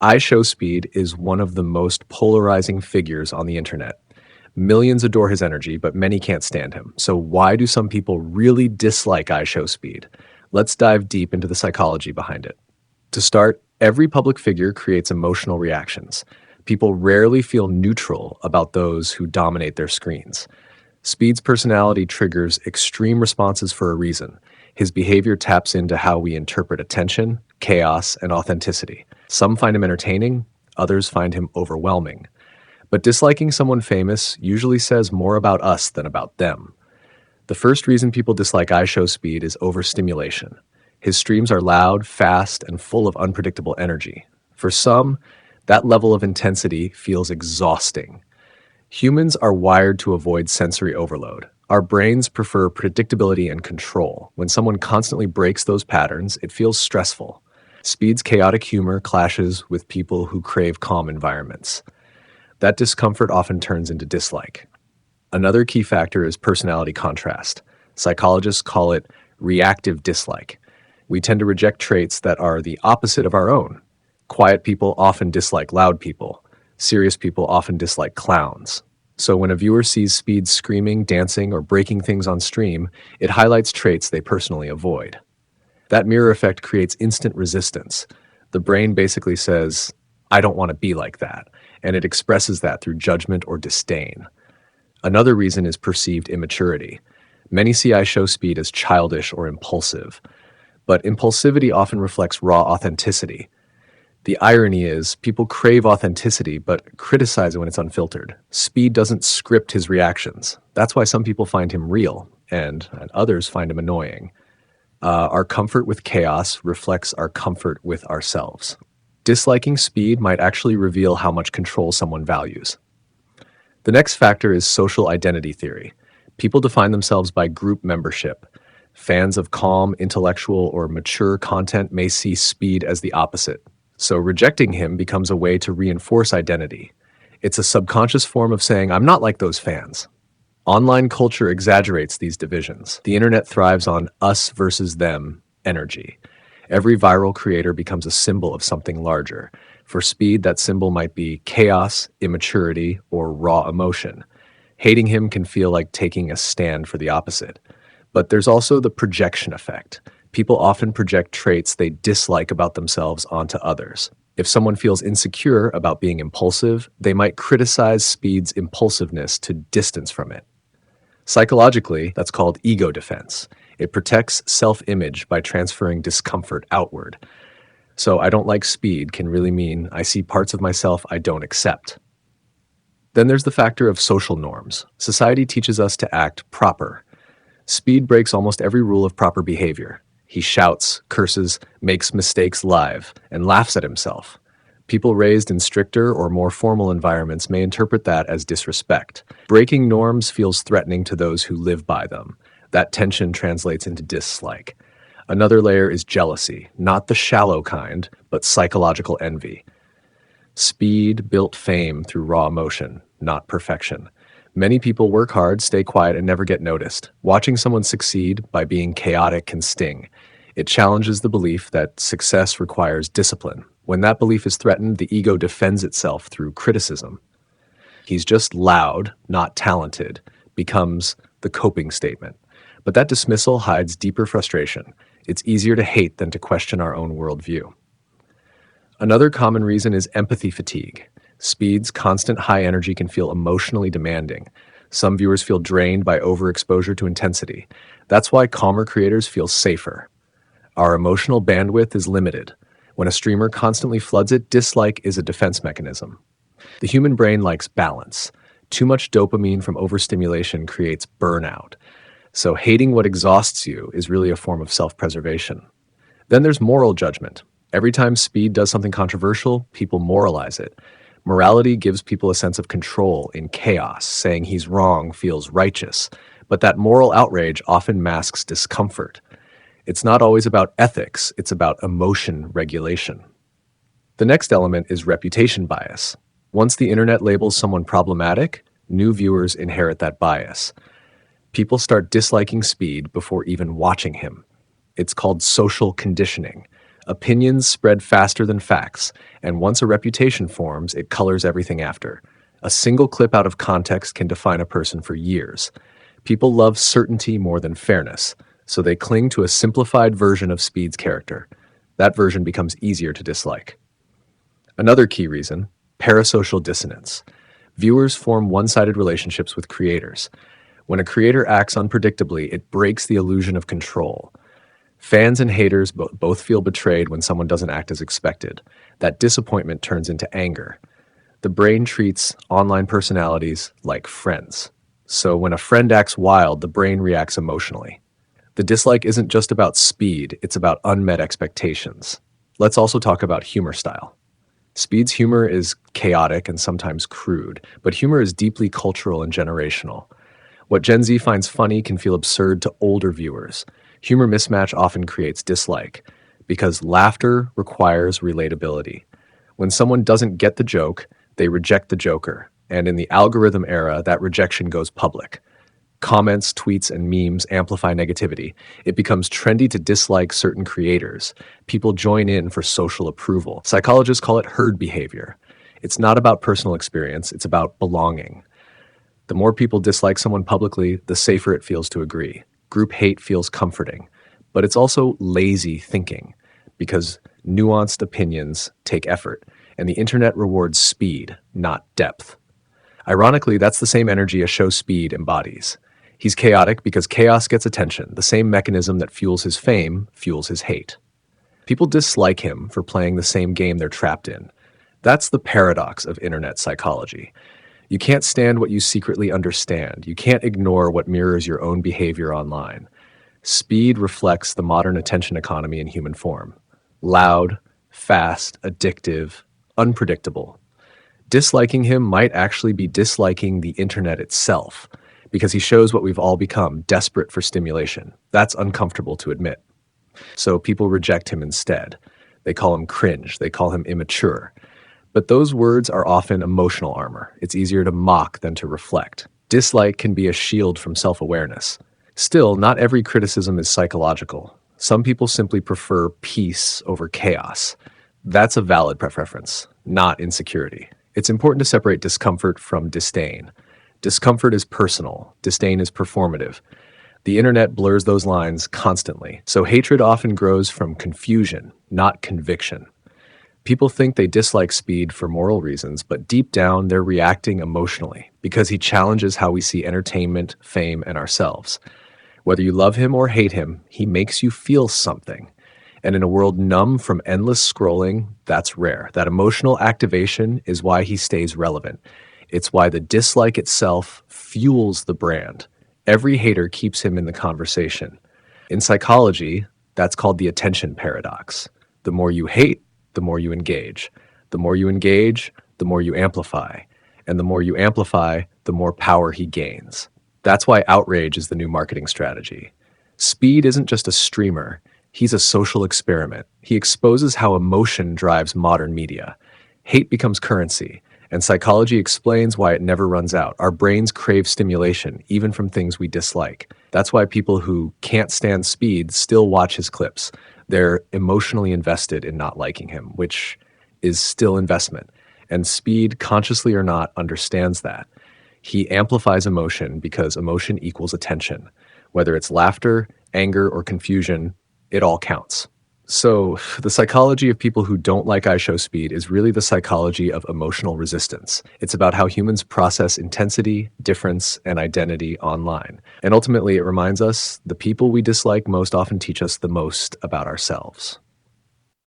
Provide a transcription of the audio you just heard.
IShowSpeed is one of the most polarizing figures on the internet. Millions adore his energy, but many can't stand him. So why do some people really dislike IShowSpeed? Let's dive deep into the psychology behind it. To start, every public figure creates emotional reactions. People rarely feel neutral about those who dominate their screens. Speed's personality triggers extreme responses for a reason. His behavior taps into how we interpret attention, chaos, and authenticity. Some find him entertaining, others find him overwhelming. But disliking someone famous usually says more about us than about them. The first reason people dislike IShowSpeed is overstimulation. His streams are loud, fast, and full of unpredictable energy. For some, that level of intensity feels exhausting. Humans are wired to avoid sensory overload. Our brains prefer predictability and control. When someone constantly breaks those patterns, it feels stressful. Speed's chaotic humor clashes with people who crave calm environments. That discomfort often turns into dislike. Another key factor is personality contrast. Psychologists call it reactive dislike. We tend to reject traits that are the opposite of our own. Quiet people often dislike loud people. Serious people often dislike clowns. So when a viewer sees Speed screaming, dancing, or breaking things on stream, it highlights traits they personally avoid. That mirror effect creates instant resistance. The brain basically says, I don't want to be like that, and it expresses that through judgment or disdain. Another reason is perceived immaturity. Many see IShowSpeed as childish or impulsive, but impulsivity often reflects raw authenticity. The irony is, people crave authenticity but criticize it when it's unfiltered. Speed doesn't script his reactions. That's why some people find him real, and others find him annoying. Our comfort with chaos reflects our comfort with ourselves. Disliking Speed might actually reveal how much control someone values. The next factor is social identity theory. People define themselves by group membership. Fans of calm, intellectual, or mature content may see Speed as the opposite. So rejecting him becomes a way to reinforce identity. It's a subconscious form of saying, I'm not like those fans. Online culture exaggerates these divisions. The internet thrives on us versus them energy. Every viral creator becomes a symbol of something larger. For Speed, that symbol might be chaos, immaturity, or raw emotion. Hating him can feel like taking a stand for the opposite. But there's also the projection effect. People often project traits they dislike about themselves onto others. If someone feels insecure about being impulsive, they might criticize Speed's impulsiveness to distance from it. Psychologically, that's called ego defense. It protects self-image by transferring discomfort outward. So I don't like Speed can really mean I see parts of myself I don't accept. Then there's the factor of social norms. Society teaches us to act proper. Speed breaks almost every rule of proper behavior. He shouts, curses, makes mistakes live, and laughs at himself. People raised in stricter or more formal environments may interpret that as disrespect. Breaking norms feels threatening to those who live by them. That tension translates into dislike. Another layer is jealousy, not the shallow kind, but psychological envy. Speed built fame through raw emotion, not perfection. Many people work hard, stay quiet, and never get noticed. Watching someone succeed by being chaotic can sting. It challenges the belief that success requires discipline. When that belief is threatened, the ego defends itself through criticism. He's just loud, not talented, becomes the coping statement. But that dismissal hides deeper frustration. It's easier to hate than to question our own worldview. Another common reason is empathy fatigue. Speed's constant high energy can feel emotionally demanding. Some viewers feel drained by overexposure to intensity. That's why calmer creators feel safer. Our emotional bandwidth is limited. When a streamer constantly floods it, dislike is a defense mechanism. The human brain likes balance. Too much dopamine from overstimulation creates burnout. So hating what exhausts you is really a form of self-preservation. Then there's moral judgment. Every time Speed does something controversial, people moralize it. Morality gives people a sense of control in chaos. Saying he's wrong feels righteous, but that moral outrage often masks discomfort. It's not always about ethics, it's about emotion regulation. The next element is reputation bias. Once the internet labels someone problematic, new viewers inherit that bias. People start disliking Speed before even watching him. It's called social conditioning. Opinions spread faster than facts, and once a reputation forms, it colors everything after. A single clip out of context can define a person for years. People love certainty more than fairness, so they cling to a simplified version of Speed's character. That version becomes easier to dislike. Another key reason: parasocial dissonance. Viewers form one sided relationships with creators. When a creator acts unpredictably, it breaks the illusion of control. Fans and haters both feel betrayed when someone doesn't act as expected. That disappointment turns into anger. The brain treats online personalities like friends. So when a friend acts wild, the brain reacts emotionally. The dislike isn't just about speed, it's about unmet expectations. Let's also talk about humor style. Speed's humor is chaotic and sometimes crude, but humor is deeply cultural and generational. What Gen Z finds funny can feel absurd to older viewers. Humor mismatch often creates dislike, because laughter requires relatability. When someone doesn't get the joke, they reject the joker, and in the algorithm era, that rejection goes public. Comments, tweets, and memes amplify negativity. It becomes trendy to dislike certain creators. People join in for social approval. Psychologists call it herd behavior. It's not about personal experience, it's about belonging. The more people dislike someone publicly, the safer it feels to agree. Group hate feels comforting, but it's also lazy thinking, because nuanced opinions take effort, and the internet rewards speed, not depth. Ironically, that's the same energy IshowSpeed embodies. He's chaotic because chaos gets attention. The same mechanism that fuels his fame fuels his hate. People dislike him for playing the same game they're trapped in. That's the paradox of internet psychology. You can't stand what you secretly understand. You can't ignore what mirrors your own behavior online. Speed reflects the modern attention economy in human form. Loud, fast, addictive, unpredictable. Disliking him might actually be disliking the internet itself, because he shows what we've all become, desperate for stimulation. That's uncomfortable to admit. So people reject him instead. They call him cringe. They call him immature. But those words are often emotional armor. It's easier to mock than to reflect. Dislike can be a shield from self-awareness. Still, not every criticism is psychological. Some people simply prefer peace over chaos. That's a valid preference, not insecurity. It's important to separate discomfort from disdain. Discomfort is personal. Disdain is performative. The internet blurs those lines constantly, so hatred often grows from confusion, not conviction. People think they dislike Speed for moral reasons, but deep down they're reacting emotionally because he challenges how we see entertainment, fame, and ourselves. Whether you love him or hate him, he makes you feel something. And in a world numb from endless scrolling, that's rare. That emotional activation is why he stays relevant. It's why the dislike itself fuels the brand. Every hater keeps him in the conversation. In psychology, that's called the attention paradox. The more you hate, the more you engage. The more you engage, the more you amplify. And the more you amplify, the more power he gains. That's why outrage is the new marketing strategy. Speed isn't just a streamer. He's a social experiment. He exposes how emotion drives modern media. Hate becomes currency, and psychology explains why it never runs out. Our brains crave stimulation, even from things we dislike. That's why people who can't stand Speed still watch his clips. They're emotionally invested in not liking him, which is still investment. And Speed, consciously or not, understands that. He amplifies emotion because emotion equals attention. Whether it's laughter, anger, or confusion, it all counts. So, the psychology of people who don't like IShowSpeed is really the psychology of emotional resistance. It's about how humans process intensity, difference, and identity online. And ultimately, it reminds us the people we dislike most often teach us the most about ourselves.